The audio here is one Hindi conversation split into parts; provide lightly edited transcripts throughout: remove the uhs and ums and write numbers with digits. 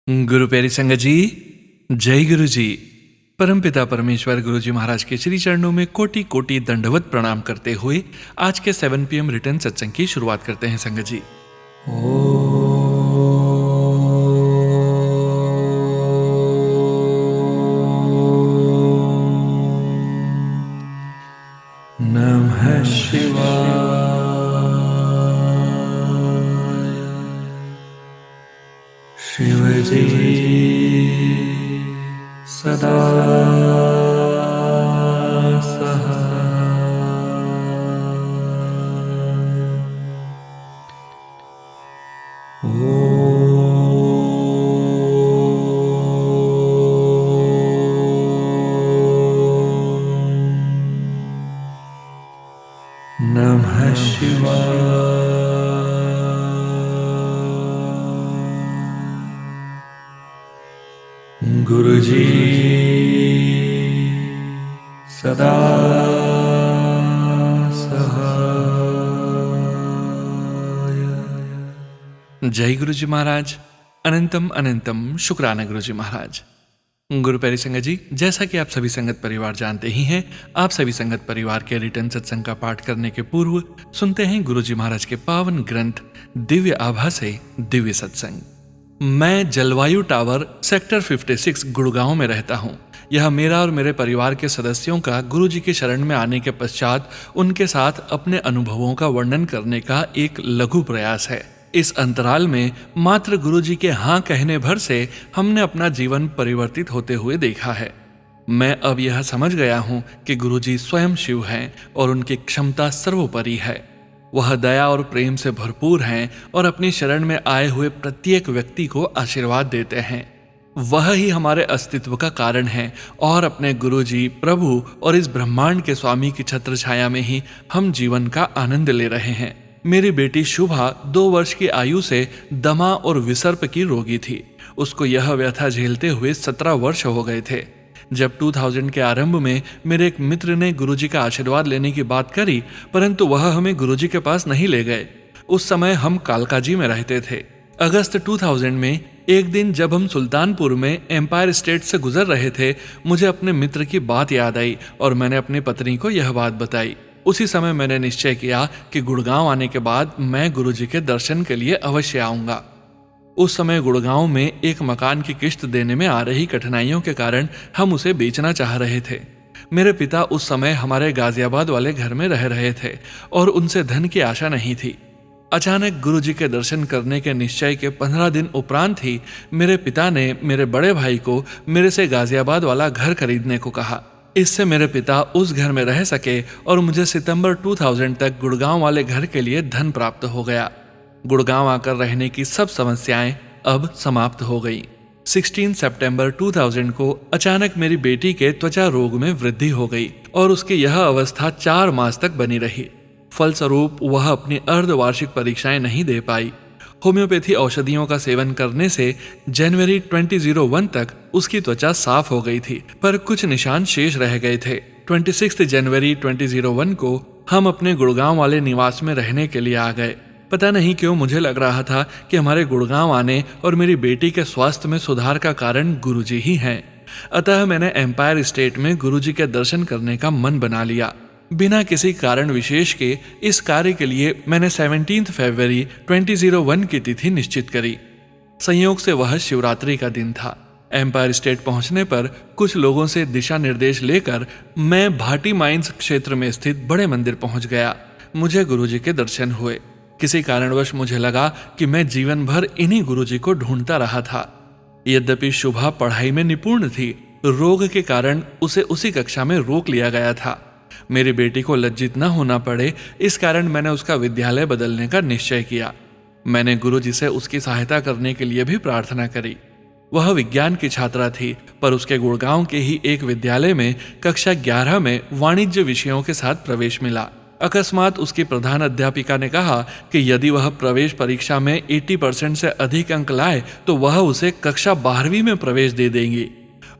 गुरु प्यारी संगत जी, जय गुरु जी। परमपिता परमेश्वर गुरु जी महाराज के श्री चरणों में कोटि कोटि दंडवत प्रणाम करते हुए आज के 7 PM रिटर्न सत्संग की शुरुआत करते हैं संगत जी। नमः शिवाय। शिव जी सदा नमः शिवाय। गुरु जी सदा सहाय। जय गुरु जी महाराज। अनंतम अनंतम शुक्राना गुरु जी महाराज। गुरु प्यारी संगत जी, जैसा कि आप सभी संगत परिवार जानते ही हैं, आप सभी संगत परिवार के रिटर्न सत्संग का पाठ करने के पूर्व सुनते हैं गुरु जी महाराज के पावन ग्रंथ दिव्य आभा से दिव्य सत्संग। मैं जलवायु टावर सेक्टर 56 गुड़गांव में रहता हूं। यह मेरा और मेरे परिवार के सदस्यों का गुरु जी की शरण में आने के पश्चात उनके साथ अपने अनुभवों का वर्णन करने का एक लघु प्रयास है। इस अंतराल में मात्र गुरु जी के हाँ कहने भर से हमने अपना जीवन परिवर्तित होते हुए देखा है। मैं अब यह समझ गया हूं कि गुरु जी स्वयं शिव हैं और उनकी क्षमता सर्वोपरि है। वह दया और प्रेम से भरपूर हैं और अपनी शरण में आए हुए प्रत्येक व्यक्ति को आशीर्वाद देते हैं। वह ही हमारे अस्तित्व का कारण है और अपने गुरु जी, प्रभु और इस ब्रह्मांड के स्वामी की छत्र छाया में ही हम जीवन का आनंद ले रहे हैं। मेरी बेटी शुभा 2 वर्ष की आयु से दमा और विसर्प की रोगी थी। उसको यह व्यथा झेलते हुए 17 वर्ष हो गए थे। जब 2000 के आरंभ में मेरे एक मित्र ने गुरुजी का आशीर्वाद लेने की बात करी, परंतु वह हमें गुरुजी के पास नहीं ले गए। उस समय हम कालकाजी में रहते थे। अगस्त 2000 में एक दिन जब हम सुल्तानपुर में एम्पायर स्टेट से गुजर रहे थे, मुझे अपने मित्र की बात याद आई और मैंने अपनी पत्नी को यह बात बताई। उसी समय मैंने निश्चय किया कि गुड़गांव आने के बाद मैं गुरुजी के दर्शन के लिए अवश्य आऊंगा। उस समय गुड़गांव में एक मकान की किश्त देने में आ रही कठिनाइयों के कारण हम उसे बेचना चाह रहे थे। मेरे पिता उस समय हमारे गाजियाबाद वाले घर में रह रहे थे और उनसे धन की आशा नहीं थी। अचानक गुरुजी के दर्शन करने के निश्चय के 15 दिन उपरांत ही मेरे पिता ने मेरे बड़े भाई को मेरे से गाजियाबाद वाला घर खरीदने को कहा। इससे मेरे पिता उस घर में रह सके और मुझे सितंबर 2000 तक गुड़गांव वाले घर के लिए धन प्राप्त हो गया। गुड़गांव आकर रहने की सब समस्याएं अब समाप्त हो गई। 16 सितंबर 2000 को अचानक मेरी बेटी के त्वचा रोग में वृद्धि हो गई और उसकी यह अवस्था 4 मास तक बनी रही। फलस्वरूप वह अपनी अर्धवार्षिक परीक्षाएं नहीं दे पाई। होम्योपैथी औषधियों का सेवन करने से जनवरी 2001 तक उसकी त्वचा साफ हो गई थी, पर कुछ निशान शेष रह गए थे। 26 जनवरी 2001 को हम अपने गुड़गांव वाले निवास में रहने के लिए आ गए। पता नहीं क्यों मुझे लग रहा था कि हमारे गुड़गांव आने और मेरी बेटी के स्वास्थ्य में सुधार का कारण गुरुजी ही हैं। अतः मैंने एम्पायर स्टेट में गुरुजी के दर्शन करने का मन बना लिया। बिना किसी कारण विशेष के इस कार्य के लिए मैंने 17 फरवरी 2001 की तिथि निश्चित करी। संयोग से वह शिवरात्रि का दिन था। एम्पायर स्टेट पहुंचने पर कुछ लोगों से दिशा निर्देश लेकर मैं भाटी माइंस क्षेत्र में स्थित बड़े मंदिर पहुंच गया। मुझे गुरुजी के दर्शन हुए। किसी कारणवश मुझे लगा कि मैं जीवन भर इन्हीं गुरुजी को ढूंढता रहा था। यद्यपि शुभा पढ़ाई में निपुण थी, रोग के कारण उसे उसी कक्षा में रोक लिया गया था। मेरी बेटी को लज्जित न होना पड़े, इस कारण मैंने उसका विद्यालय बदलने का निश्चय किया। मैंने गुरुजी से उसकी सहायता करने के लिए भी प्रार्थना करी। वह विज्ञान की छात्रा थी, पर उसके गुड़गांव के ही एक विद्यालय में कक्षा 11 में वाणिज्य विषयों के साथ प्रवेश मिला। अकस्मात उसकी प्रधान अध्यापिका ने कहा कि यदि वह प्रवेश परीक्षा में 80% से अधिक अंक लाए तो वह उसे कक्षा 12वीं में प्रवेश दे देंगी।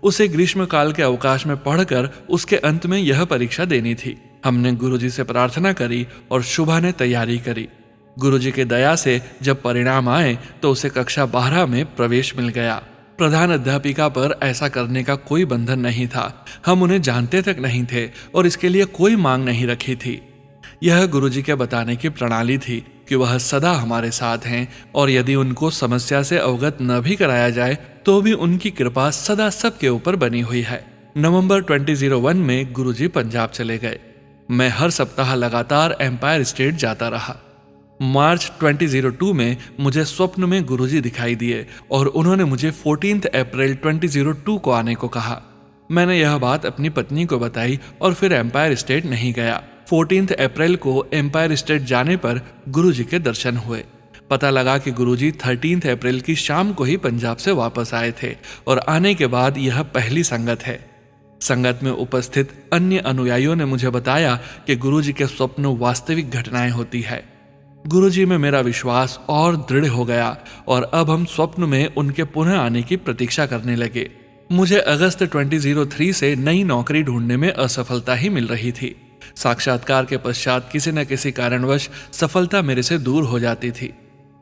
उसे ग्रीष्मकाल के अवकाश में पढ़कर उसके अंत में यह परीक्षा देनी थी। हमने गुरुजी से प्रार्थना करी और शुभा ने तैयारी करी। गुरुजी की दया से जब परिणाम आए तो उसे कक्षा 12 में प्रवेश मिल गया। प्रधान अध्यापिका पर ऐसा करने का कोई बंधन नहीं था। हम उन्हें जानते तक नहीं थे और इसके लिए कोई मांग नहीं रखी थी। यह गुरुजी के बताने की प्रणाली थी कि वह सदा हमारे साथ हैं और यदि उनको समस्या से अवगत न भी कराया जाए तो भी उनकी कृपा सदा सबके ऊपर बनी हुई है। नवंबर 2001 में गुरुजी पंजाब चले गए। मैं हर सप्ताह लगातार एम्पायर स्टेट जाता रहा। मार्च 2002 में मुझे स्वप्न में गुरुजी दिखाई दिए और उन्होंने मुझे 14 अप्रैल 2002 को आने को कहा। मैंने यह बात अपनी पत्नी को बताई और फिर एम्पायर स्टेट नहीं गया। 14 अप्रैल को एम्पायर स्टेट जाने पर गुरुजी के दर्शन हुए। पता लगा कि गुरुजी 13 अप्रैल की शाम को ही पंजाब से वापस आए थे और आने के बाद यह पहली संगत है। संगत में उपस्थित अन्य अनुयायियों ने मुझे बताया कि गुरुजी के स्वप्न वास्तविक घटनाएं होती है। गुरुजी में मेरा विश्वास और दृढ़ हो गया और अब हम स्वप्न में उनके पुनः आने की प्रतीक्षा करने लगे। मुझे अगस्त 2003 से नई नौकरी ढूंढने में असफलता ही मिल रही थी। साक्षात्कार के पश्चात किसी न किसी कारणवश सफलता मेरे से दूर हो जाती थी।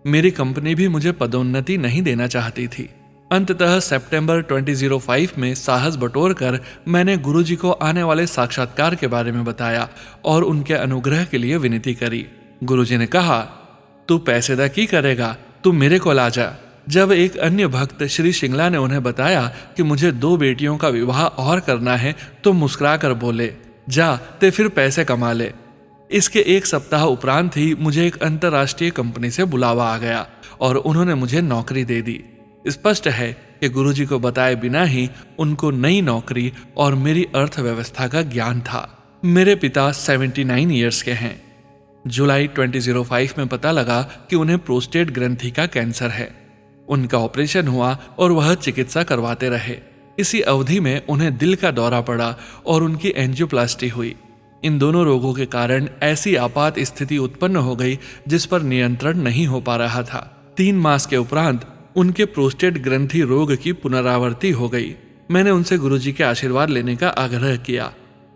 मेरी कंपनी भी मुझे पदोन्नति नहीं देना चाहती थी। अंततः सितंबर 2005 में साहस बटोरकर मैंने गुरुजी को आने वाले साक्षात्कार के बारे में बताया और उनके अनुग्रह के लिए विनती करी। गुरुजी ने कहा, तू पैसे दा की करेगा, तू मेरे को ला जा। जब एक अन्य भक्त श्री शिंगला ने उन्हें बताया कि मुझे 2 बेटियों का विवाह और करना है तो मुस्कुरा कर बोले, जा ते फिर पैसे कमा ले। इसके एक सप्ताह उपरांत ही मुझे एक अंतर्राष्ट्रीय कंपनी से बुलावा आ गया और उन्होंने मुझे नौकरी दे दी। स्पष्ट है कि गुरुजी को बताए बिना ही उनको नई नौकरी और मेरी अर्थव्यवस्था का ज्ञान था। मेरे पिता 79 ईयर्स के हैं। जुलाई 2005 में पता लगा कि उन्हें प्रोस्टेट ग्रंथि का कैंसर है। उनका ऑपरेशन हुआ और वह चिकित्सा करवाते रहे। इसी अवधि में उन्हें दिल का दौरा पड़ा और उनकी एंजियोप्लास्टी हुई। इन दोनों रोगों के कारण ऐसी आपात स्थिति उत्पन्न हो गई जिस पर नियंत्रण नहीं हो पा रहा था। 3 मास के उपरांत उनके प्रोस्टेट ग्रंथि रोग की पुनरावृत्ति हो गई। मैंने उनसे गुरुजी के आशीर्वाद लेने का आग्रह किया।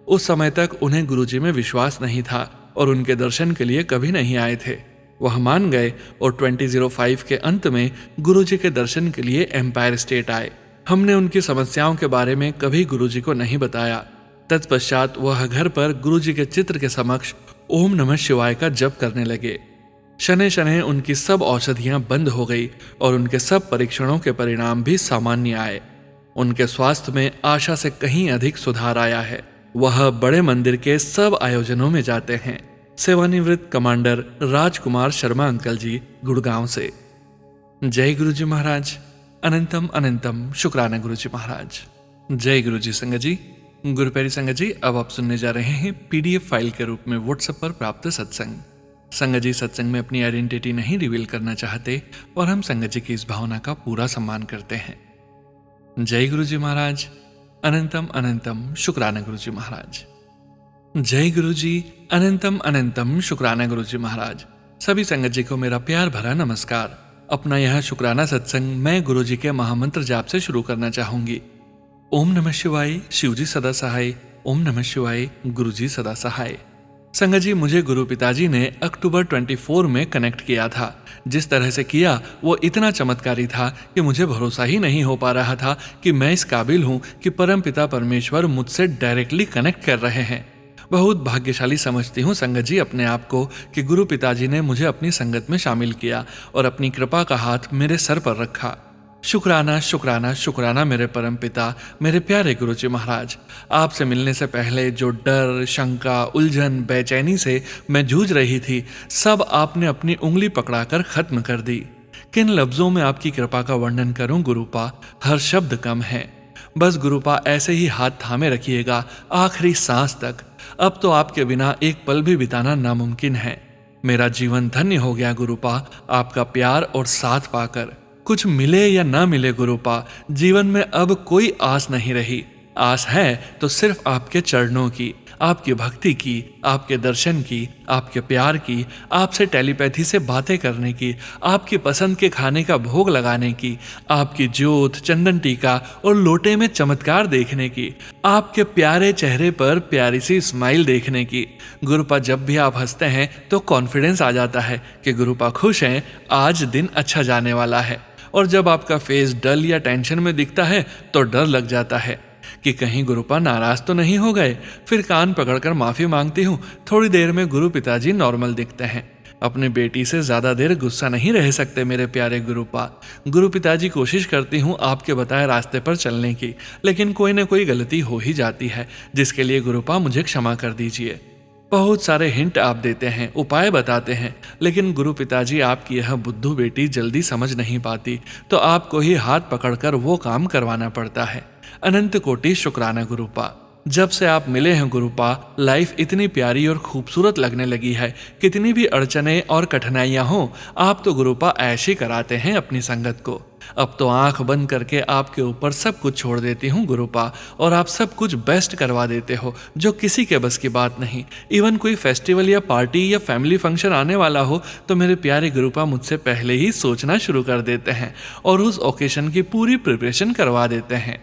उस समय तक उन्हें गुरुजी में विश्वास नहीं था और उनके दर्शन के लिए कभी नहीं आए थे। वह मान गए और 2005 के अंत में गुरुजी के दर्शन के लिए एम्पायर स्टेट आए। हमने उनकी समस्याओं के बारे में कभी गुरुजी को नहीं बताया। तत्पश्चात वह घर पर गुरुजी के चित्र के समक्ष ओम नमः शिवाय का जप करने लगे। शनै शनै उनकी सब औषधियां बंद हो गई और उनके सब परीक्षणों के परिणाम भी सामान्य आए। उनके स्वास्थ्य में आशा से कहीं अधिक सुधार आया है। वह बड़े मंदिर के सब आयोजनों में जाते हैं। सेवानिवृत्त कमांडर राजकुमार शर्मा अंकल जी, गुड़गांव से। जय गुरुजी महाराज। अनंतम अनंतम शुक्राना गुरुजी महाराज। जय गुरुजी संगत जी। गुरु प्यारी संगत जी, अब आप सुनने जा रहे हैं PDF फाइल के रूप में व्हाट्सएप पर प्राप्त सत्संग। संगत जी सत्संग में अपनी आइडेंटिटी नहीं रिवील करना चाहते और हम संगत जी की इस भावना का पूरा सम्मान करते हैं। जय गुरुजी महाराज। अनंतम अनंतम शुक्राना गुरुजी महाराज। जय गुरुजी। अनंतम अनंतम शुक्राना गुरुजी महाराज। सभी संगत जी को मेरा प्यार भरा नमस्कार। अपना यह शुक्राना सत्संग मैं गुरुजी के महामंत्र जाप से शुरू करना चाहूंगी। ओम नमः शिवाय, शिवजी सदा सहाय। ओम नमः शिवाय, गुरुजी सदा सहाय। संगत जी, मुझे गुरु पिताजी ने अक्टूबर 24 में कनेक्ट किया था। जिस तरह से किया वो इतना चमत्कारी था कि मुझे भरोसा ही नहीं हो पा रहा था कि मैं इस काबिल हूँ कि परम पिता परमेश्वर मुझसे डायरेक्टली कनेक्ट कर रहे हैं। बहुत भाग्यशाली समझती हूँ संगत जी अपने आप को कि गुरु पिताजी ने मुझे अपनी संगत में शामिल किया और अपनी कृपा का हाथ मेरे सर पर रखा। शुक्राना शुक्राना शुक्राना मेरे परम पिता, मेरे प्यारे गुरुजी महाराज। आपसे मिलने से पहले जो डर, शंका, उलझन, बेचैनी से मैं जूझ रही थी, सब आपने अपनी उंगली पकड़ाकर खत्म कर दी। किन लफ्जों में आपकी कृपा का वर्णन करूं गुरुपा, हर शब्द कम है। बस गुरुपा ऐसे ही हाथ थामे रखिएगा आखिरी सांस तक। अब तो आपके बिना एक पल भी बिताना नामुमकिन है। मेरा जीवन धन्य हो गया गुरुपा, आपका प्यार और साथ पाकर। कुछ मिले या ना मिले गुरुपा, जीवन में अब कोई आस नहीं रही। आस है तो सिर्फ आपके चरणों की, आपकी भक्ति की, आपके दर्शन की, आपके प्यार की, आपसे टेलीपैथी से बातें करने की, आपकी पसंद के खाने का भोग लगाने की, आपकी ज्योत, चंदन टीका और लोटे में चमत्कार देखने की, आपके प्यारे चेहरे पर प्यारी सी स्माइल देखने की। गुरुपा, जब भी आप हंसते हैं तो कॉन्फिडेंस आ जाता है कि गुरुपा खुश हैं, आज दिन अच्छा जाने वाला है। और जब आपका फेस डल या टेंशन में दिखता है तो डर लग जाता है कि कहीं गुरुपा नाराज तो नहीं हो गए। फिर कान पकड़कर माफी मांगती हूँ। थोड़ी देर में गुरु पिताजी नॉर्मल दिखते हैं। अपनी बेटी से ज्यादा देर गुस्सा नहीं रह सकते मेरे प्यारे गुरुपा। गुरु पिताजी कोशिश करती हूँ आपके बताए रास्ते पर चलने की, लेकिन कोई ना कोई गलती हो ही जाती है, जिसके लिए गुरुपा मुझे क्षमा कर दीजिए। बहुत सारे हिंट आप देते हैं, उपाय बताते हैं, लेकिन गुरु पिताजी आपकी यह बुद्धू बेटी जल्दी समझ नहीं पाती, तो आपको ही हाथ पकड़कर वो काम करवाना पड़ता है। अनंत कोटि शुक्राना गुरुपा। जब से आप मिले हैं गुरुपा, लाइफ इतनी प्यारी और खूबसूरत लगने लगी है। कितनी भी अड़चने और कठिनाइयां हो, आप तो गुरुपा ऐश ही कराते हैं अपनी संगत को। अब तो आंख बंद करके आपके ऊपर सब कुछ छोड़ देती हूँ गुरुपा, और आप सब कुछ बेस्ट करवा देते हो, जो किसी के बस की बात नहीं। इवन कोई फेस्टिवल या पार्टी या फैमिली फंक्शन आने वाला हो तो मेरे प्यारे गुरुपा मुझसे पहले ही सोचना शुरू कर देते हैं और उस ओकेशन की पूरी प्रिपरेशन करवा देते हैं।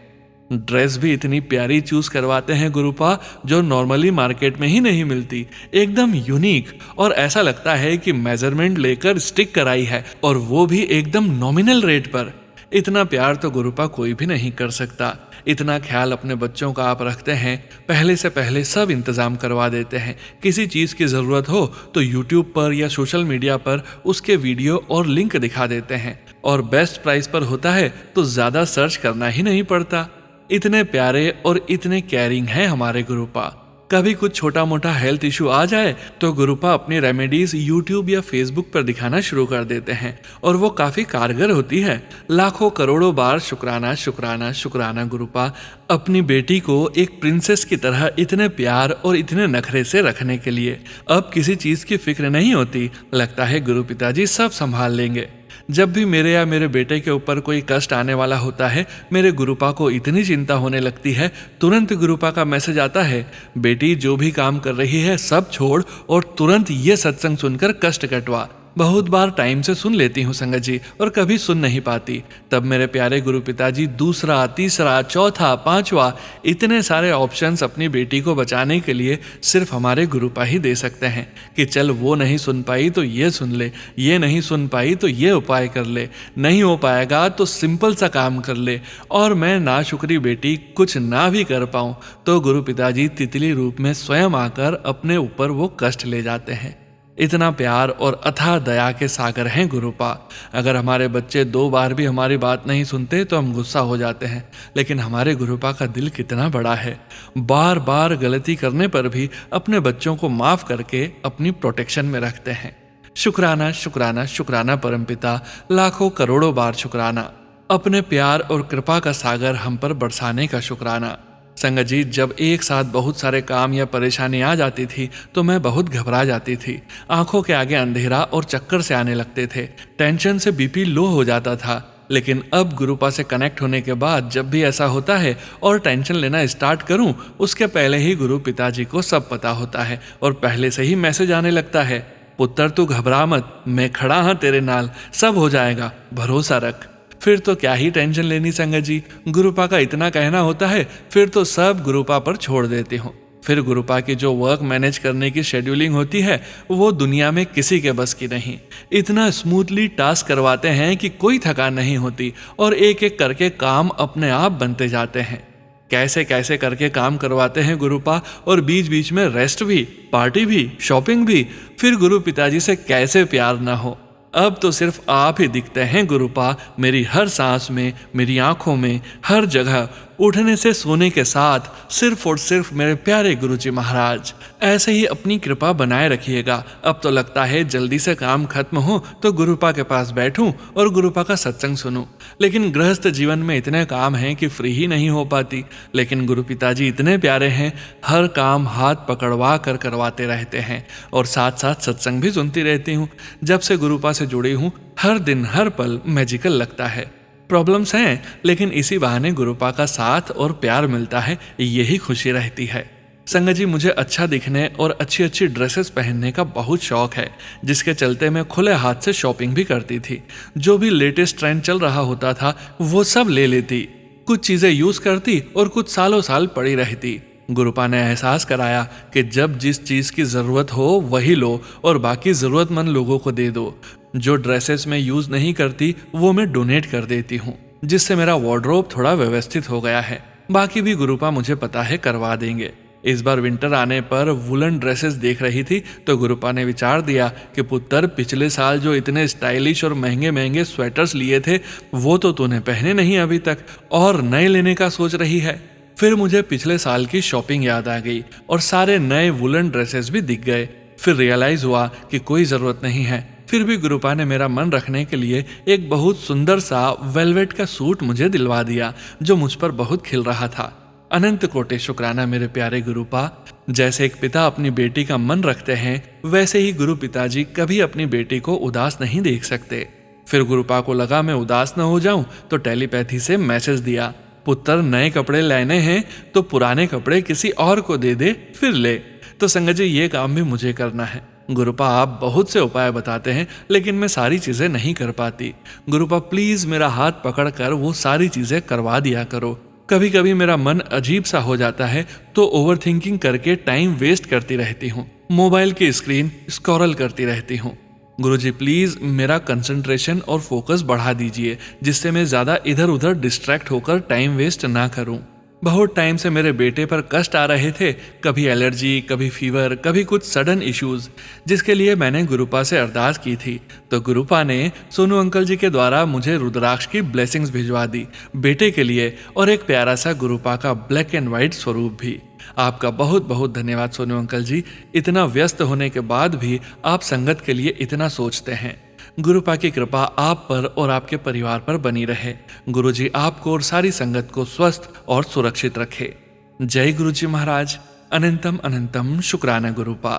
ड्रेस भी इतनी प्यारी चूज करवाते हैं गुरुपा, जो नॉर्मली मार्केट में ही नहीं मिलती, एकदम यूनिक, और ऐसा लगता है कि मेजरमेंट लेकर स्टिक कराई है, और वो भी एकदम नॉमिनल रेट पर। इतना प्यार तो गुरुपा कोई भी नहीं कर सकता। इतना ख्याल अपने बच्चों का आप रखते हैं, पहले से पहले सब इंतजाम करवा देते हैं। किसी चीज की जरूरत हो तो यूट्यूब पर या सोशल मीडिया पर उसके वीडियो और लिंक दिखा देते हैं, और बेस्ट प्राइस पर होता है तो ज्यादा सर्च करना ही नहीं पड़ता। इतने प्यारे और इतने केयरिंग हैं हमारे गुरुपा। कभी कुछ छोटा मोटा हेल्थ इशू आ जाए तो गुरुपा अपनी रेमेडीज यूट्यूब या फेसबुक पर दिखाना शुरू कर देते हैं, और वो काफी कारगर होती है। लाखों करोड़ों बार शुक्राना शुक्राना शुक्राना गुरुपा, अपनी बेटी को एक प्रिंसेस की तरह इतने प्यार और इतने नखरे से रखने के लिए। अब किसी चीज की फिक्र नहीं होती, लगता है गुरु पिताजी सब संभाल लेंगे। जब भी मेरे या मेरे बेटे के ऊपर कोई कष्ट आने वाला होता है, मेरे गुरुपा को इतनी चिंता होने लगती है, तुरंत गुरुपा का मैसेज आता है, बेटी जो भी काम कर रही है सब छोड़ और तुरंत ये सत्संग सुनकर कष्ट कटवा। बहुत बार टाइम से सुन लेती हूँ संगत जी, और कभी सुन नहीं पाती। तब मेरे प्यारे गुरु पिताजी दूसरा, तीसरा, चौथा, पांचवा, इतने सारे ऑप्शंस अपनी बेटी को बचाने के लिए सिर्फ हमारे गुरुपा ही दे सकते हैं कि चल वो नहीं सुन पाई तो ये सुन ले, ये नहीं सुन पाई तो ये उपाय कर ले, नहीं हो पाएगा तो सिंपल सा काम कर ले। और मैं नाशुक्री बेटी कुछ ना भी कर पाऊँ तो गुरु पिताजी तितली रूप में स्वयं आकर अपने ऊपर वो कष्ट ले जाते हैं। इतना प्यार और अथाह दया के सागर हैं गुरुपा। अगर हमारे बच्चे 2 बार भी हमारी बात नहीं सुनते तो हम गुस्सा हो जाते हैं, लेकिन हमारे गुरुपा का दिल कितना बड़ा है। बार बार गलती करने पर भी अपने बच्चों को माफ करके अपनी प्रोटेक्शन में रखते हैं। शुक्राना शुक्राना शुक्राना परमपिता, लाखों करोड़ों बार शुक्राना। अपने प्यार और कृपा का सागर हम पर बरसाने का शुक्राना। संगत जी, जब एक साथ बहुत सारे काम या परेशानी आ जाती थी तो मैं बहुत घबरा जाती थी। आंखों के आगे अंधेरा और चक्कर से आने लगते थे। टेंशन से बीपी लो हो जाता था। लेकिन अब गुरुपा से कनेक्ट होने के बाद जब भी ऐसा होता है और टेंशन लेना स्टार्ट करूं, उसके पहले ही गुरु पिताजी को सब पता होता है और पहले से ही मैसेज आने लगता है, पुत्र तू घबरा मत, मैं खड़ा हाँ तेरे नाल, सब हो जाएगा, भरोसा रख। फिर तो क्या ही टेंशन लेनी संगत जी, गुरुपा का इतना कहना होता है, फिर तो सब गुरुपा पर छोड़ देती हूँ। फिर गुरुपा की जो वर्क मैनेज करने की शेड्यूलिंग होती है वो दुनिया में किसी के बस की नहीं। इतना स्मूथली टास्क करवाते हैं कि कोई थकान नहीं होती और एक एक करके काम अपने आप बनते जाते हैं। कैसे कैसे करके काम करवाते हैं गुरुपा, और बीच बीच में रेस्ट भी, पार्टी भी, शॉपिंग भी। फिर गुरु पिताजी से कैसे प्यार ना हो। अब तो सिर्फ आप ही दिखते हैं गुरुपा, मेरी हर सांस में, मेरी आंखों में, हर जगह। उठने से सोने के साथ सिर्फ और सिर्फ मेरे प्यारे गुरुजी महाराज। ऐसे ही अपनी कृपा बनाए रखिएगा। अब तो लगता है जल्दी से काम खत्म हो तो गुरुपा के पास बैठूं और गुरुपा का सत्संग सुनूं। लेकिन गृहस्थ जीवन में इतने काम हैं कि फ्री ही नहीं हो पाती। लेकिन गुरु पिताजी इतने प्यारे हैं, हर काम हाथ पकड़वा कर करवाते रहते हैं और साथ साथ सत्संग भी सुनती रहती हूँ। जब से गुरुपा से जुड़ी हूँ, हर दिन हर पल मैजिकल लगता है। प्रॉब्लम्स हैं, लेकिन इसी बहाने गुरुपा का साथ और प्यार मिलता है, यही खुशी रहती है। संगत जी, मुझे अच्छा दिखने और अच्छी अच्छी ड्रेसेस पहनने का बहुत शौक है, जिसके चलते मैं खुले हाथ से शॉपिंग भी करती थी। जो भी लेटेस्ट ट्रेंड चल रहा होता था वो सब ले लेती। कुछ चीजें यूज करती और कुछ सालों साल पड़ी रहती। गुरुपा ने एहसास कराया कि जब जिस चीज़ की ज़रूरत हो वही लो और बाकी ज़रूरतमंद लोगों को दे दो। जो ड्रेसेस मैं यूज़ नहीं करती वो मैं डोनेट कर देती हूँ, जिससे मेरा वार्डरोब थोड़ा व्यवस्थित हो गया है। बाकी भी गुरुपा मुझे पता है करवा देंगे। इस बार विंटर आने पर वुलन ड्रेसेस देख रही थी तो गुरुपा ने विचार दिया कि पुत्र, पिछले साल जो इतने स्टाइलिश और महंगे महंगे स्वेटर्स लिए थे वो तो तूने पहने नहीं अभी तक, और नए लेने का सोच रही है। फिर मुझे पिछले साल की शॉपिंग याद आ गई और सारे नए वुलन ड्रेसेस भी दिख गए। फिर रियलाइज हुआ कि कोई ज़रूरत नहीं है। फिर भी गुरुपा ने मेरा मन रखने के लिए एक बहुत सुंदर सा वेलवेट का सूट मुझे दिलवा दिया जो मुझ पर बहुत खिल रहा था। अनंत कोटि शुक्राना मेरे प्यारे गुरुपा। जैसे एक पिता अपनी बेटी का मन रखते हैं वैसे ही गुरु पिताजी कभी अपनी बेटी को उदास नहीं देख सकते। फिर गुरुपा को लगा मैं उदास न हो जाऊं तो टेलीपैथी से मैसेज दिया, पुत्र नए कपड़े लेने हैं तो पुराने कपड़े किसी और को दे दे फिर ले। तो संगत जी ये काम भी मुझे करना है। गुरुपा आप बहुत से उपाय बताते हैं लेकिन मैं सारी चीजें नहीं कर पाती। गुरुपा प्लीज मेरा हाथ पकड़ कर वो सारी चीजें करवा दिया करो। कभी कभी मेरा मन अजीब सा हो जाता है तो ओवर थिंकिंग करके टाइम वेस्ट करती रहती हूँ, मोबाइल की स्क्रीन स्क्रॉल करती रहती हूँ। गुरुजी प्लीज मेरा कंसंट्रेशन और फोकस बढ़ा दीजिए जिससे मैं ज्यादा इधर उधर डिस्ट्रैक्ट होकर टाइम वेस्ट ना करूं। बहुत टाइम से मेरे बेटे पर कष्ट आ रहे थे, कभी एलर्जी, कभी फीवर, कभी कुछ सडन इश्यूज, जिसके लिए मैंने गुरुपा से अरदास की थी। तो गुरुपा ने सोनू अंकल जी के द्वारा मुझे रुद्राक्ष की ब्लेसिंग्स भिजवा दी बेटे के लिए और एक प्यारा सा गुरुपा का ब्लैक एंड व्हाइट स्वरूप भी। आपका बहुत बहुत धन्यवाद सोनू अंकल जी। इतना व्यस्त होने के बाद भी आप संगत के लिए इतना सोचते हैं। गुरुपा की कृपा आप पर और आपके परिवार पर बनी रहे। गुरुजी आपको और सारी संगत को स्वस्थ और सुरक्षित रखे। जय गुरुजी महाराज। अनंतम अनंतम शुक्राना गुरुपा।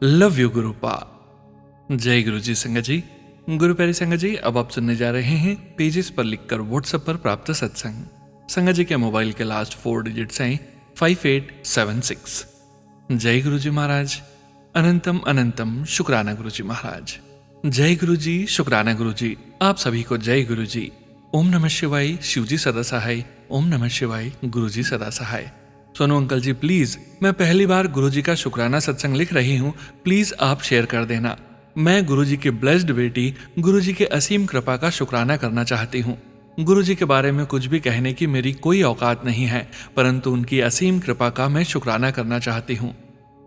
Love you गुरुपा। जय गुरुजी संगत जी। गुरु प्यारी संगत जी, अब आप सुनने जा रहे हैं पेजेस पर लिखकर व्हाट्सएप पर प्राप्त सत्संग। संगत जी के मोबाइल के लास्ट 4 डिजिट्स हैं 5876। जय गुरुजी महाराज। अनंतम अनंतम शुक्राना गुरुजी महाराज। जय गुरुजी, शुक्राना गुरुजी। आप सभी को जय गुरुजी। ओम नमः शिवाय। शिवजी सदा सहाय। ओम नमः शिवाय। गुरुजी सदा सहाय। सोनू अंकल जी प्लीज, मैं पहली बार गुरुजी का शुक्राना सत्संग लिख रही हूँ, प्लीज आप शेयर कर देना। मैं गुरुजी की ब्लेस्ड बेटी, गुरुजी के असीम कृपा का शुक्राना करना चाहती हूँ। गुरुजी के बारे में कुछ भी कहने की मेरी कोई औकात नहीं है, परंतु उनकी असीम कृपा का मैं शुक्राना करना चाहती हूँ।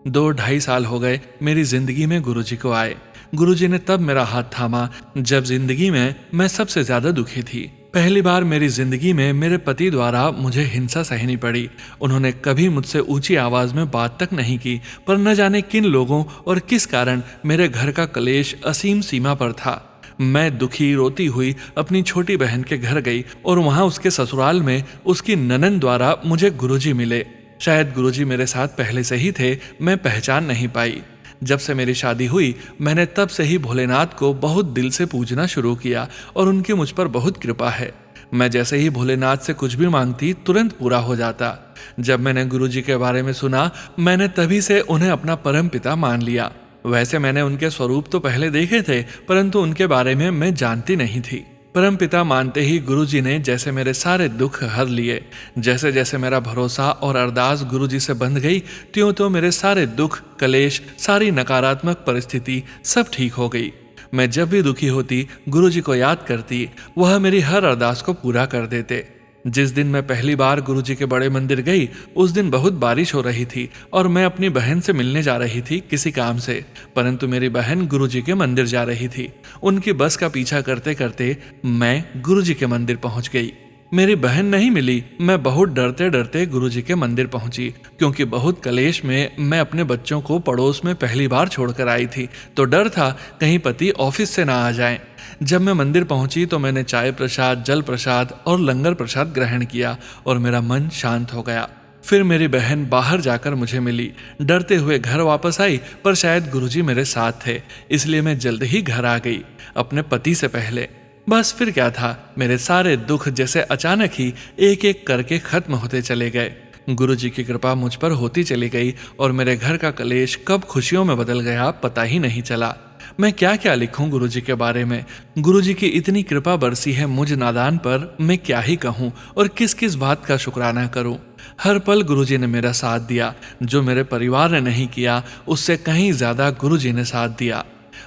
2-2.5 साल हो गए मेरी जिंदगी में गुरुजी को आए। गुरुजी ने तब मेरा हाथ थामा जब जिंदगी में मैं सबसे ज्यादा दुखी थी। पहली बार मेरी जिंदगी में मेरे पति द्वारा मुझे हिंसा सहनी पड़ी। उन्होंने कभी मुझसे ऊंची आवाज में बात तक नहीं की, पर न जाने किन लोगों और किस कारण मेरे घर का कलेश असीम सीमा पर था। मैं दुखी रोती हुई अपनी छोटी बहन के घर गई और वहां उसके ससुराल में उसकी ननंद द्वारा मुझे गुरुजी मिले। शायद गुरुजी मेरे साथ पहले से ही थे, मैं पहचान नहीं पाई। जब से मेरी शादी हुई मैंने तब से ही भोलेनाथ को बहुत दिल से पूजना शुरू किया और उनकी मुझ पर बहुत कृपा है। मैं जैसे ही भोलेनाथ से कुछ भी मांगती तुरंत पूरा हो जाता। जब मैंने गुरुजी के बारे में सुना मैंने तभी से उन्हें अपना परम पिता मान लिया। वैसे मैंने उनके स्वरूप तो पहले देखे थे, परंतु उनके बारे में मैं जानती नहीं थी। परम पिता मानते ही गुरुजी ने जैसे मेरे सारे दुख हर लिए। जैसे जैसे मेरा भरोसा और अरदास गुरुजी से बंध गई, त्यों त्यों मेरे सारे दुख, कलेश, सारी नकारात्मक परिस्थिति सब ठीक हो गई। मैं जब भी दुखी होती गुरुजी को याद करती, वह मेरी हर अरदास को पूरा कर देते। जिस दिन मैं पहली बार गुरुजी के बड़े मंदिर गई उस दिन बहुत बारिश हो रही थी और मैं अपनी बहन से मिलने जा रही थी किसी काम से, परंतु मेरी बहन गुरुजी के मंदिर जा रही थी। उनकी बस का पीछा करते करते मैं गुरुजी के मंदिर पहुंच गई। मेरी बहन नहीं मिली। मैं बहुत डरते डरते गुरुजी के मंदिर पहुंची, क्योंकि बहुत कलेश में मैं अपने बच्चों को पड़ोस में पहली बार छोड़कर आई थी, तो डर था कहीं पति ऑफिस से ना आ जाएं। जब मैं मंदिर पहुंची तो मैंने चाय प्रसाद, जल प्रसाद और लंगर प्रसाद ग्रहण किया और मेरा मन शांत हो गया। फिर मेरी बहन बाहर जाकर मुझे मिली। डरते हुए घर वापस आई, पर शायद गुरुजी मेरे साथ थे, इसलिए मैं जल्द ही घर आ गई अपने पति से पहले। बस फिर क्या था, मेरे सारे दुख जैसे अचानक ही एक एक करके खत्म होते चले गए। गुरुजी की कृपा मुझ पर होती चली गई और मेरे घर का कलेश कब खुशियों में बदल गया पता ही नहीं चला। मैं क्या क्या लिखूं गुरुजी के बारे में। गुरुजी की इतनी कृपा बरसी है मुझ नादान पर, मैं क्या ही कहूं और किस किस बात का शुक्राना करूं। हर पल गुरुजी ने मेरा साथ दिया। जो मेरे परिवार ने नहीं किया उससे कहीं ज्यादा गुरुजी ने साथ दिया।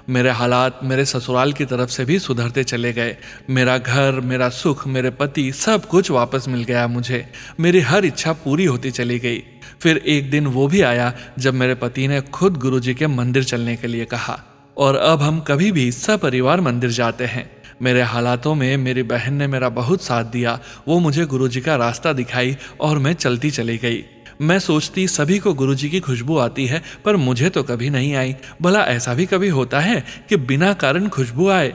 मेरे हालात मेरे ससुराल की तरफ से भी सुधरते चले गए। मेरा घर, मेरा सुख, मेरे पति, सब कुछ वापस मिल गया मुझे। मेरी हर इच्छा पूरी होती चली गई। फिर एक दिन वो भी आया जब मेरे पति ने खुद गुरुजी के मंदिर चलने के लिए कहा और अब हम कभी भी सपरिवार मंदिर जाते हैं। मेरे हालातों में मेरी बहन ने मेरा बहुत साथ दिया। वो मुझे गुरुजी का रास्ता दिखाई और मैं चलती चली गई। मैं सोचती सभी को गुरुजी की खुशबू आती है पर मुझे तो कभी नहीं आई। भला ऐसा भी कभी होता है कि बिना कारण खुशबू आए?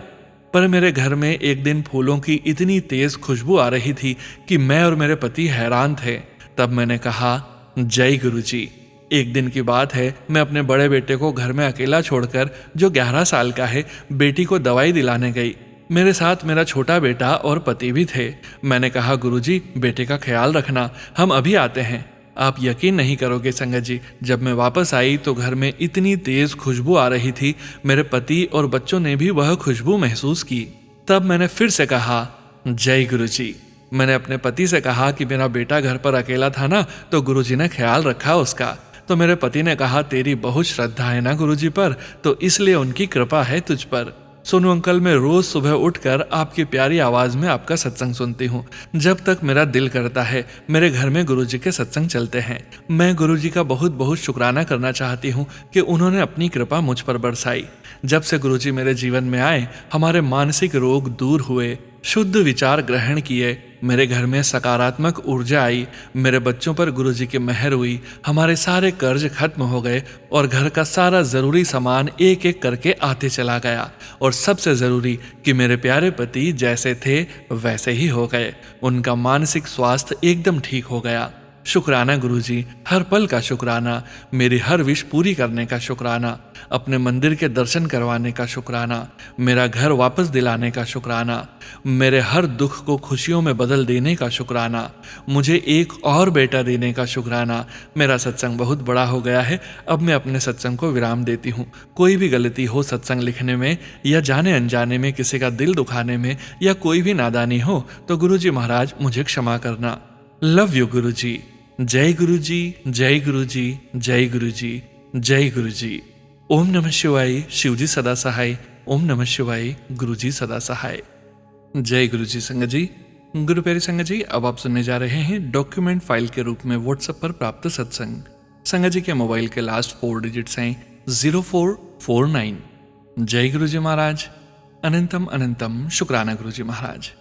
पर मेरे घर में एक दिन फूलों की इतनी तेज खुशबू आ रही थी कि मैं और मेरे पति हैरान थे। तब मैंने कहा, जय गुरुजी। एक दिन की बात है, मैं अपने बड़े बेटे को घर में अकेला छोड़कर, जो 11 साल का है, बेटी को दवाई दिलाने गई। मेरे साथ मेरा छोटा बेटा और पति भी थे। मैंने कहा, गुरुजी बेटे का ख्याल रखना, हम अभी आते हैं। आप यकीन नहीं करोगे संगत जी, जब मैं वापस आई तो घर में इतनी तेज खुशबू आ रही थी, मेरे पति और बच्चों ने भी वह खुशबू महसूस की। तब मैंने फिर से कहा, जय गुरुजी। मैंने अपने पति से कहा कि मेरा बेटा घर पर अकेला था ना, तो गुरुजी ने ख्याल रखा उसका। तो मेरे पति ने कहा, तेरी बहुत श्रद्धा है ना गुरुजी पर, तो इसलिए उनकी कृपा है तुझ पर। सोनू अंकल, मैं रोज सुबह उठकर आपकी प्यारी आवाज में आपका सत्संग सुनती हूँ। जब तक मेरा दिल करता है मेरे घर में गुरुजी के सत्संग चलते हैं। मैं गुरुजी का बहुत बहुत शुक्राना करना चाहती हूँ कि उन्होंने अपनी कृपा मुझ पर बरसाई। जब से गुरुजी मेरे जीवन में आए, हमारे मानसिक रोग दूर हुए, शुद्ध विचार ग्रहण किए, मेरे घर में सकारात्मक ऊर्जा आई, मेरे बच्चों पर गुरुजी की मेहर हुई, हमारे सारे कर्ज खत्म हो गए और घर का सारा जरूरी सामान एक एक करके आते चला गया। और सबसे जरूरी कि मेरे प्यारे पति जैसे थे वैसे ही हो गए। उनका मानसिक स्वास्थ्य एकदम ठीक हो गया। शुक्राना गुरुजी, हर पल का शुक्राना, मेरी हर विश पूरी करने का शुक्राना, अपने मंदिर के दर्शन करवाने का शुक्राना, मेरा घर वापस दिलाने का शुक्राना, मेरे हर दुख को खुशियों में बदल देने का शुक्राना, मुझे एक और बेटा देने का शुक्राना। मेरा सत्संग बहुत बड़ा हो गया है, अब मैं अपने सत्संग को विराम देती हूँ। कोई भी गलती हो सत्संग लिखने में या जाने अनजाने में किसी का दिल दुखाने में या कोई भी नादानी हो तो गुरुजी महाराज मुझे क्षमा करना। लव यू गुरुजी। जय गुरुजी, जय गुरुजी, जय गुरुजी, जय गुरुजी। ओम नमः शिवाय। शिवजी सदा सहाय। ओम नमः शिवाय। गुरुजी सदा सहाय। जय गुरुजी संगत जी। गुरु प्यारी संगत जी, अब आप सुनने जा रहे हैं डॉक्यूमेंट फाइल के रूप में व्हाट्सएप पर प्राप्त सत्संग। संगत जी के मोबाइल के लास्ट 4 डिजिट्स हैं 0449। जय गुरुजी महाराज। अनंतम अनंतम शुक्राना गुरुजी महाराज।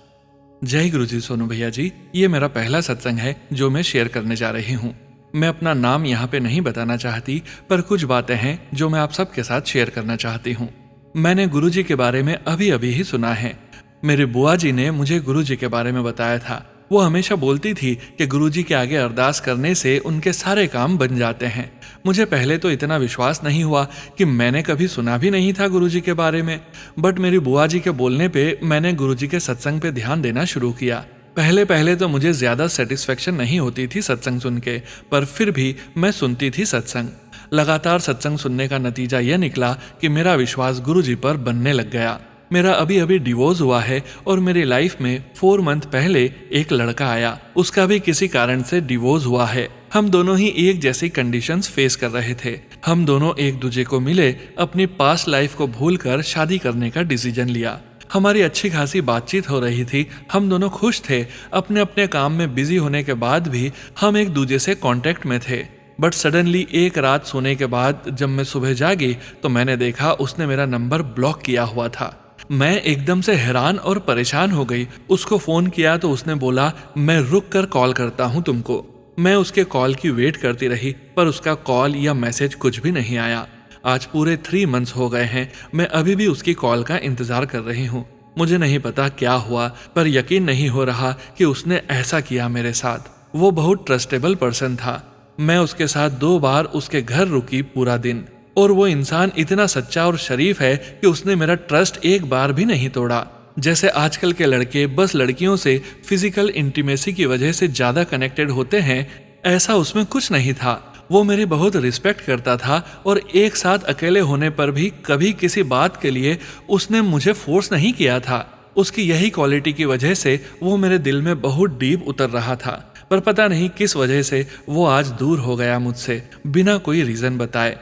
जय गुरुजी सोनू भैया जी, ये मेरा पहला सत्संग है जो मैं शेयर करने जा रही हूँ। मैं अपना नाम यहाँ पे नहीं बताना चाहती, पर कुछ बातें हैं जो मैं आप सबके साथ शेयर करना चाहती हूँ। मैंने गुरुजी के बारे में अभी अभी ही सुना है। मेरी बुआ जी ने मुझे गुरुजी के बारे में बताया था। वो हमेशा बोलती थी कि गुरुजी के आगे अरदास करने से उनके सारे काम बन जाते हैं। मुझे पहले तो इतना विश्वास नहीं हुआ कि मैंने कभी सुना भी नहीं था गुरुजी के बारे में, बट मेरी बुआ जी के बोलने पे मैंने गुरुजी के सत्संग पे ध्यान देना शुरू किया। पहले पहले तो मुझे ज्यादा सेटिस्फेक्शन नहीं होती थी सत्संग सुन के, पर फिर भी मैं सुनती थी सत्संग। लगातार सत्संग सुनने का नतीजा यह निकला कि मेरा विश्वास गुरुजी पर बनने लग गया। मेरा अभी अभी डिवोर्स हुआ है और मेरी लाइफ में 4 मंथ पहले एक लड़का आया। उसका भी किसी कारण से डिवोर्स हुआ है। हम दोनों ही एक जैसी कंडीशंस फेस कर रहे थे। हम दोनों एक दूसरे को मिले, अपनी पास्ट लाइफ को भूलकर शादी करने का डिसीजन लिया। हमारी अच्छी खासी बातचीत हो रही थी, हम दोनों खुश थे। अपने अपने काम में बिजी होने के बाद भी हम एक दूसरे से कांटेक्ट में थे। बट सडनली एक रात सोने के बाद जब मैं सुबह जागी तो मैंने देखा उसने मेरा नंबर ब्लॉक किया हुआ था। मैं एकदम से हैरान और परेशान हो गई। उसको फोन किया तो उसने बोला, मैं रुक कर कॉल करता हूँ तुमको। मैं उसके कॉल की वेट करती रही, पर उसका कॉल या मैसेज कुछ भी नहीं आया। आज पूरे 3 मंथ्स हो गए हैं, मैं अभी भी उसकी कॉल का इंतजार कर रही हूँ। मुझे नहीं पता क्या हुआ, पर यकीन नहीं हो रहा कि उसने ऐसा किया मेरे साथ। वो बहुत ट्रस्टेबल पर्सन था। मैं उसके साथ 2 बार उसके घर रुकी पूरा दिन, और वो इंसान इतना सच्चा और शरीफ है कि उसने मेरा ट्रस्ट एक बार भी नहीं तोड़ा। जैसे आजकल के लड़के बस लड़कियों से फिजिकल इंटीमेसी की वजह से ज्यादा कनेक्टेड होते हैं, ऐसा उसमें कुछ नहीं था। वो मेरी बहुत रिस्पेक्ट करता था और एक साथ अकेले होने पर भी कभी किसी बात के लिए उसने मुझे फोर्स नहीं किया था। उसकी यही क्वालिटी की वजह से वो मेरे दिल में बहुत डीप उतर रहा था। पर पता नहीं किस वजह से वो आज दूर हो गया मुझसे, बिना कोई रीज़न बताए।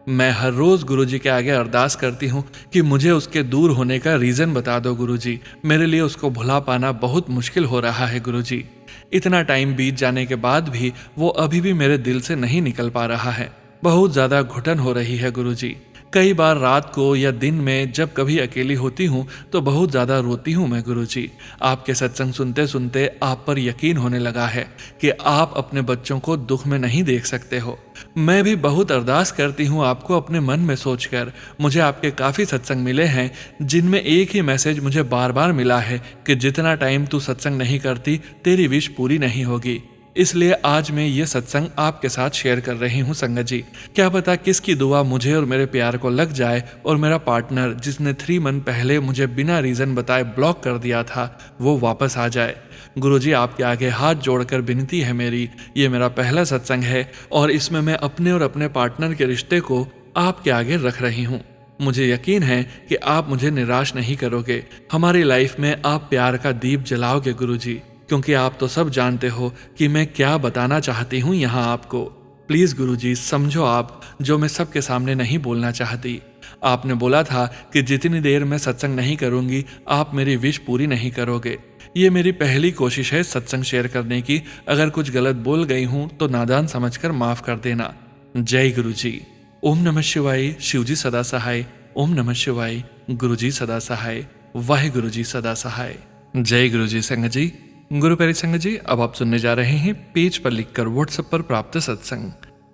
मैं हर रोज़ गुरुजी के आगे अरदास करती हूँ कि मुझे उसके दूर होने का रीज़न बता दो गुरुजी। मेरे लिए उसको भुला पाना बहुत मुश्किल हो रहा है गुरुजी। इतना टाइम बीत जाने के बाद भी वो अभी भी मेरे दिल से नहीं निकल पा रहा है। बहुत ज़्यादा घुटन हो रही है गुरुजी। कई बार रात को या दिन में जब कभी अकेली होती हूँ तो बहुत ज़्यादा रोती हूँ मैं गुरुजी। आपके सत्संग सुनते सुनते आप पर यकीन होने लगा है कि आप अपने बच्चों को दुख में नहीं देख सकते हो। मैं भी बहुत अरदास करती हूँ आपको अपने मन में सोचकर। मुझे आपके काफ़ी सत्संग मिले हैं जिनमें एक ही मैसेज मुझे बार बार मिला है कि जितना टाइम तू सत्संग नहीं करती तेरी विश पूरी नहीं होगी। इसलिए आज मैं ये सत्संग आपके साथ शेयर कर रही हूँ संगत जी। क्या पता किसकी दुआ मुझे और मेरे प्यार को लग जाए और मेरा पार्टनर जिसने 3 मंथ पहले मुझे बिना रीज़न बताए ब्लॉक कर दिया था वो वापस आ जाए। गुरुजी आपके आगे हाथ जोड़कर विनती है मेरी। ये मेरा पहला सत्संग है और इसमें मैं अपने और अपने पार्टनर के रिश्ते को आपके आगे रख रही हूँ। मुझे यकीन है कि आप मुझे निराश नहीं करोगे। हमारी लाइफ में आप प्यार का दीप जलाओगे गुरुजी, क्योंकि आप तो सब जानते हो कि मैं क्या बताना चाहती हूँ यहाँ आपको। प्लीज़ गुरुजी समझो आप जो मैं सबके सामने नहीं बोलना चाहती। आपने बोला था कि जितनी देर मैं सत्संग नहीं करूँगी आप मेरी विश पूरी नहीं करोगे। ये मेरी पहली कोशिश है सत्संग शेयर करने की। अगर कुछ गलत बोल गई हूँ तो नादान समझकर माफ़ कर देना। जय गुरुजी। ओम नमः शिवाय। शिवजी सदा सहाय। ओम नमः शिवाय। गुरुजी सदा सहाय। वाहिगुरु जी सदा सहाय। जय गुरुजी। संगत जी, गुरु प्यारी संगत जी, अब आप सुनने जा रहे हैं पेज पर लिखकर व्हाट्सएप पर प्राप्त सत्संग।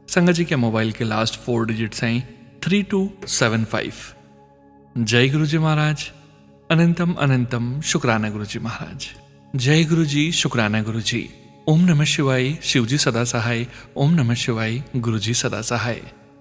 संगत जी के मोबाइल के लास्ट 4 डिजिट्स हैं 3275। जय गुरु जी महाराज। अनंतम अनंतम शुक्राना गुरु जी महाराज। जय गुरु जी। शुक्राना गुरु जी। ओम नमः शिवाय। शिवजी सदा सहाय। ओम नमः शिवाय। गुरु जी सदा सहाय।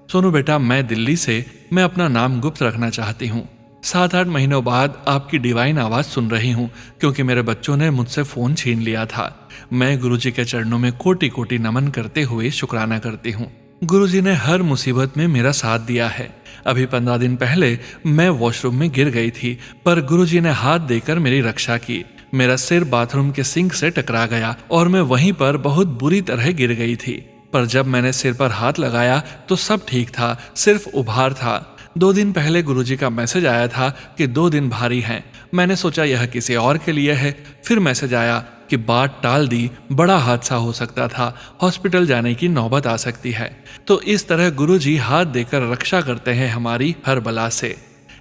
सोनू बेटा, मैं दिल्ली से मैं अपना नाम गुप्त रखना चाहती हूँ। 7-8 महीनों बाद आपकी डिवाइन आवाज़ सुन रही हूँ क्योंकि मेरे बच्चों ने मुझसे फ़ोन छीन लिया था। मैं गुरुजी के चरणों में कोटि कोटि नमन करते हुए शुक्राना करती हूँ। गुरुजी ने हर मुसीबत में मेरा साथ दिया है। अभी 15 दिन पहले मैं वॉशरूम में गिर गई थी पर गुरुजी ने हाथ देकर मेरी रक्षा की। मेरा सिर बाथरूम के सिंक से टकरा गया और मैं वहीं पर बहुत बुरी तरह गिर गई थी। पर जब मैंने सिर पर हाथ लगाया तो सब ठीक था, सिर्फ उभार था। 2 दिन पहले गुरुजी का मैसेज आया था कि 2 दिन भारी हैं। मैंने सोचा यह किसी और के लिए है। फिर मैसेज आया कि बात टाल दी, बड़ा हादसा हो सकता था, हॉस्पिटल जाने की नौबत आ सकती है। तो इस तरह गुरुजी हाथ देकर रक्षा करते हैं हमारी हर बला से।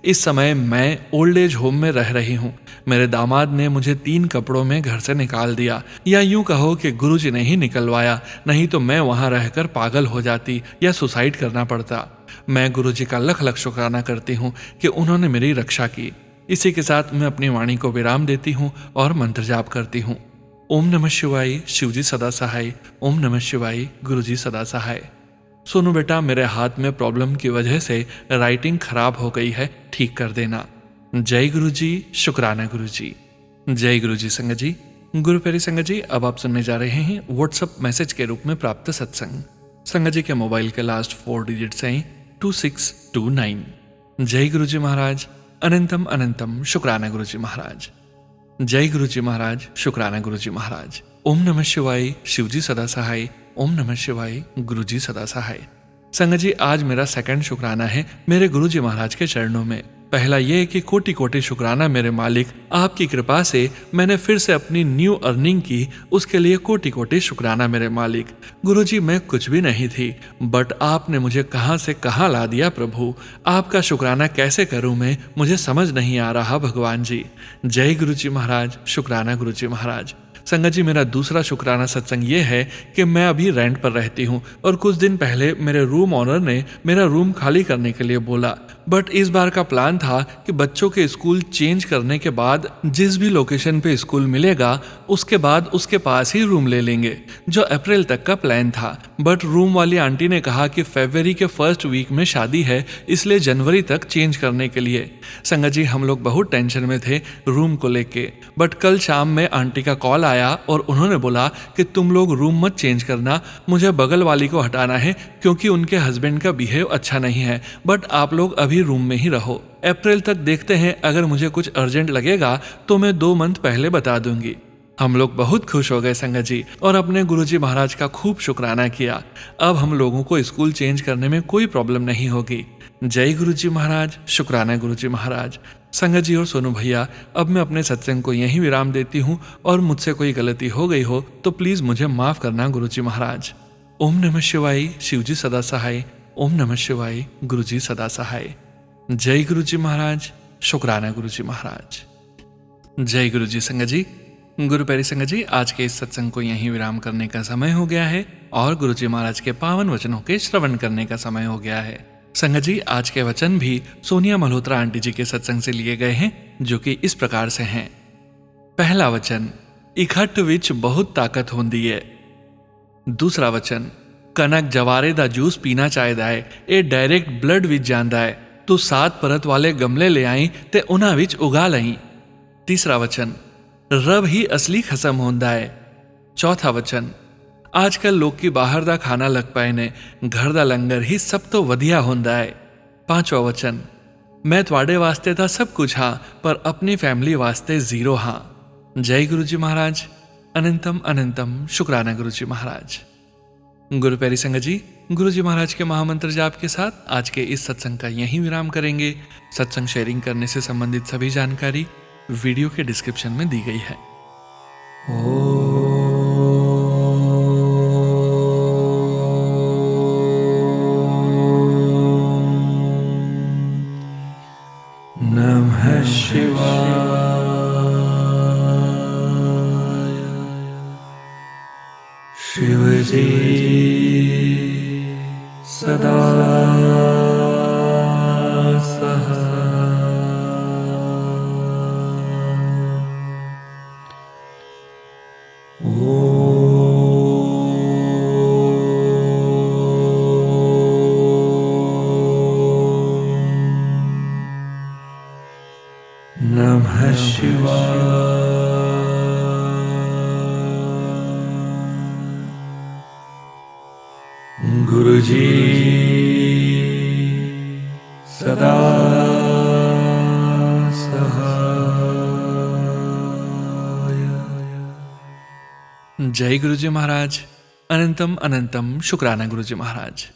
इस समय मैं ओल्ड एज होम में रह रही हूँ। मेरे दामाद ने मुझे 3 कपड़ों में घर से निकाल दिया, या यूं कहो कि गुरुजी ने ही निकलवाया, नहीं तो मैं वहां रहकर पागल हो जाती या सुसाइड करना पड़ता। मैं गुरुजी का लख लख शुक्राना करती हूँ कि उन्होंने मेरी रक्षा की। इसी के साथ मैं अपनी वाणी को विराम देती हूँ और मंत्र जाप करती हूँ। ओम नमः शिवाय। शिवजी सदा सहाय। ओम नमः शिवाय। गुरुजी सदा सहाय। सोनू बेटा, मेरे हाथ में प्रॉब्लम की वजह से राइटिंग खराब हो गई है, ठीक कर देना। जय गुरुजी। शुक्राना गुरुजी। जय गुरुजी। संगत जी, गुरु प्यारी संगत जी, अब आप सुनने जा रहे हैं व्हाट्सएप मैसेज के रूप में प्राप्त सत्संग। संगत जी के मोबाइल के लास्ट 4 डिजिट्स हैं 2629। जय गुरुजी महाराज। अनंतम अनंतम शुक्राना गुरुजी महाराज। जय गुरुजी महाराज। शुक्राना गुरुजी महाराज। ओम नमः शिवाय। शिवजी सदा सहाय। ओम नमः शिवाय। गुरुजी सदा सहाय। संगत जी, आज मेरा 2nd शुक्राना है मेरे गुरुजी महाराज के चरणों में। पहला ये कि कोटि कोटि शुक्राना मेरे मालिक, आपकी कृपा से मैंने फिर से अपनी न्यू अर्निंग की, उसके लिए कोटि कोटि शुक्राना मेरे मालिक। गुरुजी, मैं कुछ भी नहीं थी, बट आपने मुझे कहां से कहां ला दिया प्रभु। आपका शुक्राना कैसे करूं मैं, मुझे समझ नहीं आ रहा भगवान जी। जय गुरुजी महाराज। शुक्राना गुरुजी महाराज। संगत जी, मेरा दूसरा शुक्राना सत्संग ये है कि मैं अभी रेंट पर रहती हूँ और कुछ दिन पहले मेरे रूम ऑनर ने मेरा रूम खाली करने के लिए बोला। बट इस बार का प्लान था कि बच्चों के स्कूल चेंज करने के बाद जिस भी लोकेशन पे स्कूल मिलेगा उसके बाद उसके पास ही रूम ले लेंगे, जो अप्रैल तक का प्लान था। बट रूम वाली आंटी ने कहा कि फरवरी के फर्स्ट वीक में शादी है, इसलिए जनवरी तक चेंज करने के लिए। संगत जी, हम लोग बहुत टेंशन में थे रूम को लेके। बट कल शाम में आंटी का कॉल आया और उन्होंने बोला कि तुम लोग रूम मत चेंज करना, मुझे बगल वाली को हटाना है क्योंकि उनके हस्बैंड का बिहेव अच्छा नहीं है, बट आप लोग अभी रूम में ही रहो। अप्रैल तक देखते हैं, अगर मुझे कुछ अर्जेंट लगेगा तो मैं 2 मंथ पहले बता दूंगी। हम लोग बहुत खुश हो गए संगत जी और अपने गुरुजी महाराज का खूब शुक्राना किया। अब हम लोगों को स्कूल चेंज करने में कोई प्रॉब्लम नहीं होगी। जय गुरुजी महाराज, शुक्राना गुरुजी महाराज। संगत जी और सोनू भैया, अब मैं अपने सत्संग को यहीं विराम देती हूँ और मुझसे कोई गलती हो गई हो तो प्लीज मुझे माफ करना गुरुजी महाराज। ओम नमः शिवाय, शिवजी सदा सहाय। ओम नमः शिवाय, गुरुजी सदा सहाय। जय गुरुजी महाराज, शुक्राना गुरुजी महाराज। जय गुरुजी। संगत जी, गुरु प्यारी संगत जी, आज के इस सत्संग को यहीं विराम करने का समय हो गया है और गुरुजी महाराज के पावन वचनों के श्रवण करने का समय हो गया है। संगत जी, आज के वचन भी सोनिया मल्होत्रा आंटी जी के सत्संग से लिए गए हैं, जो कि इस प्रकार से हैं। पहला वचन, इकट्ठ विच बहुत ताकत होंदी है। दूसरा वचन, कनक जवारे दा जूस पीना चाहता है, ये डायरेक्ट ब्लड विच जांदा है, तो 7 परत वाले गमले ले आई ते उन्हां विच उगा लई। तीसरा वचन, रब ही असली खसम होंदा है। चौथा वचन, आजकल लोग की बाहर दा खाना लग पाए ने, घर दा लंगर ही सब तो वधिया होंदा है। पांचवा वचन, मैं थोड़े वास्ते था सब कुछ हाँ, पर अपनी फैमिली वास्ते 0 हाँ। जय गुरुजी महाराज। अनंतम अनंतम शुक्राना गुरुजी महाराज। गुरु प्यारी संगत जी, गुरुजी महाराज के महामंत्र जाप के साथ आज के इस सत्संग का यहीं विराम करेंगे। सत्संग शेयरिंग करने से संबंधित सभी जानकारी वीडियो के डिस्क्रिप्शन में दी गई है। नमः शिवाय। शिवजी सदा नमः शिवाय। गुरुजी सदा सहाय। जय गुरुजी महाराज। अनंतम अनंतम शुक्राना गुरुजी महाराज।